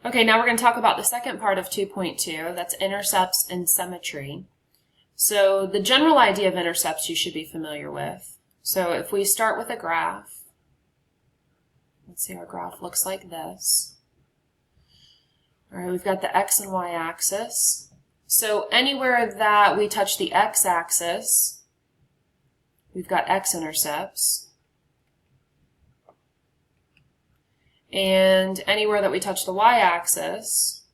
Okay, now we're going to talk about the second part of 2.2, that's intercepts and symmetry. So the general idea of intercepts you should be familiar with. So if we start with a graph, let's see, our graph looks like this. All right, we've got the x and y axis. So anywhere that we touch the x-axis, we've got x-intercepts. And anywhere that we touch the y-axis,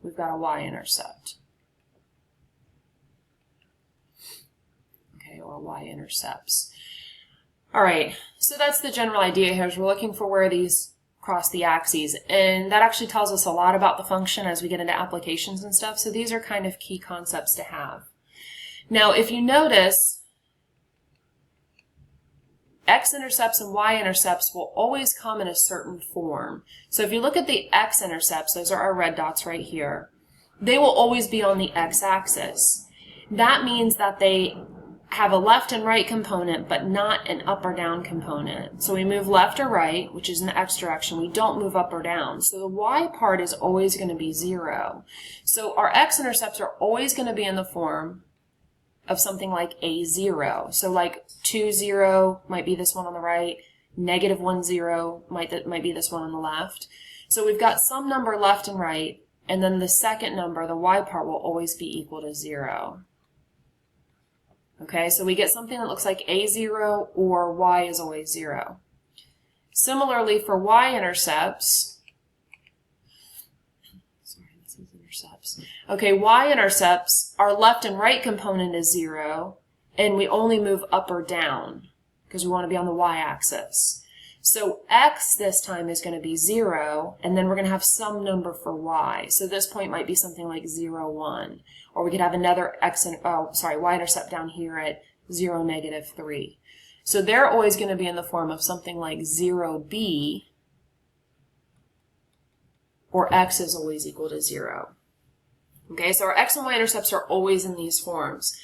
we've got a y-intercept. Okay, or y-intercepts. All right, so that's the general idea here, is we're looking for where these cross the axes, and that actually tells us a lot about the function as we get into applications and stuff, so these are kind of key concepts to have. Now, if you notice, x-intercepts and y-intercepts will always come in a certain form. So if you look at the x-intercepts, those are our red dots right here, they will always be on the x-axis. That means that they have a left and right component, but not an up or down component. So we move left or right, which is in the x direction. We don't move up or down. So the y part is always going to be 0. So our x-intercepts are always going to be in the form of something like a 0. So like 2, 0 might be this one on the right, negative 1, 0 might be this one on the left. So we've got some number left and right, and then the second number, the y part, will always be equal to 0. Okay, so we get something that looks like a0 or y is always 0. Similarly for y-intercepts, okay, y-intercepts, our left and right component is 0, and we only move up or down because we want to be on the y-axis. So x this time is going to be 0, and then we're going to have some number for y. So this point might be something like 0, 1. Or we could have another y-intercept down here at 0, negative 3. So they're always going to be in the form of something like 0b, or x is always equal to 0. Okay, so our x and y-intercepts are always in these forms.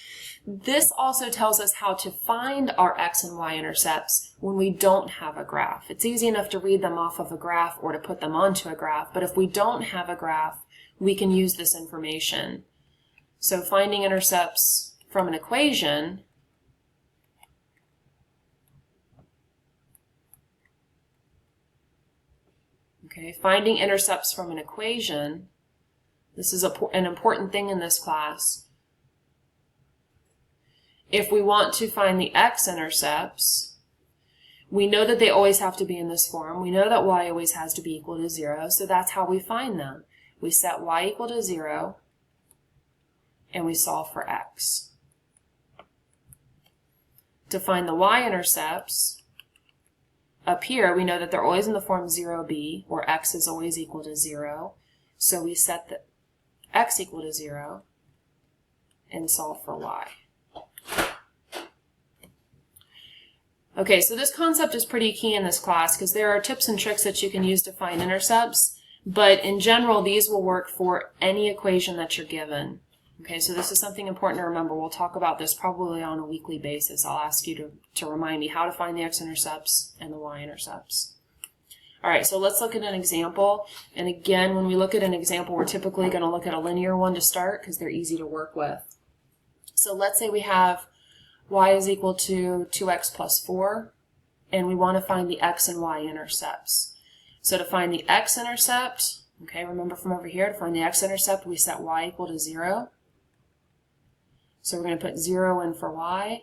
This also tells us how to find our x and y-intercepts when we don't have a graph. It's easy enough to read them off of a graph or to put them onto a graph, but if we don't have a graph, we can use this information. So finding intercepts from an equation, okay, finding intercepts from an equation, this is an important thing in this class. If we want to find the x-intercepts, we know that they always have to be in this form. We know that y always has to be equal to 0, so that's how we find them. We set y equal to 0, and we solve for x. To find the y-intercepts, up here we know that they're always in the form 0b, where x is always equal to 0. So we set the x equal to 0 and solve for y. Okay, so this concept is pretty key in this class because there are tips and tricks that you can use to find intercepts, but in general these will work for any equation that you're given. Okay, so this is something important to remember. We'll talk about this probably on a weekly basis. I'll ask you to remind me how to find the x-intercepts and the y-intercepts. All right, so let's look at an example. And again, when we look at an example, we're typically going to look at a linear one to start because they're easy to work with. So let's say we have y is equal to 2x plus 4, and we want to find the x and y intercepts. So to find the x-intercept, okay, remember from over here, to find the x-intercept, we set y equal to 0. So we're going to put 0 in for y,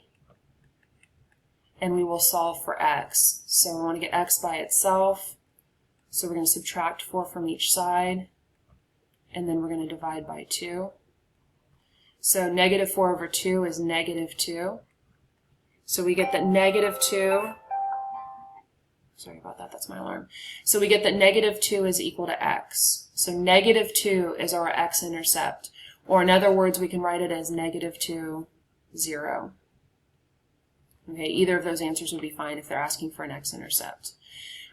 and we will solve for x. So we want to get x by itself, so we're going to subtract 4 from each side, and then we're going to divide by 2. So negative 4 over 2 is negative 2. So we get that negative 2, sorry about that, that's my alarm. So we get that negative 2 is equal to x. So negative 2 is our x-intercept. Or in other words, we can write it as negative 2, 0. Okay, either of those answers would be fine if they're asking for an x-intercept.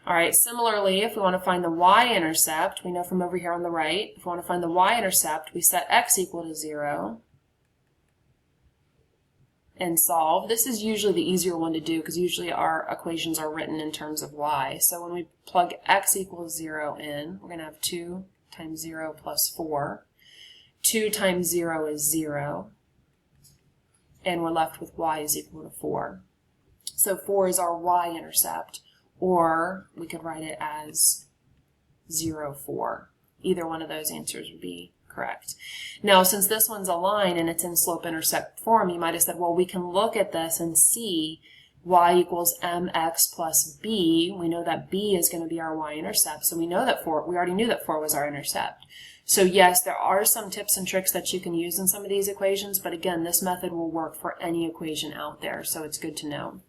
All right, similarly, if we want to find the y-intercept, we know from over here on the right, if we want to find the y-intercept, we set x equal to 0 and solve. This is usually the easier one to do because usually our equations are written in terms of y. So when we plug x equals 0 in, we're going to have 2 times 0 plus 4. 2 times 0 is 0. And we're left with y is equal to 4. So 4 is our y-intercept, or we could write it as 0, 4. Either one of those answers would be correct. Now, since this one's a line and it's in slope-intercept form, you might have said, well, we can look at this and see y equals mx plus b. We know that b is going to be our y-intercept, so we know that 4, we already knew that 4 was our intercept. So yes, there are some tips and tricks that you can use in some of these equations, but again, this method will work for any equation out there, so it's good to know.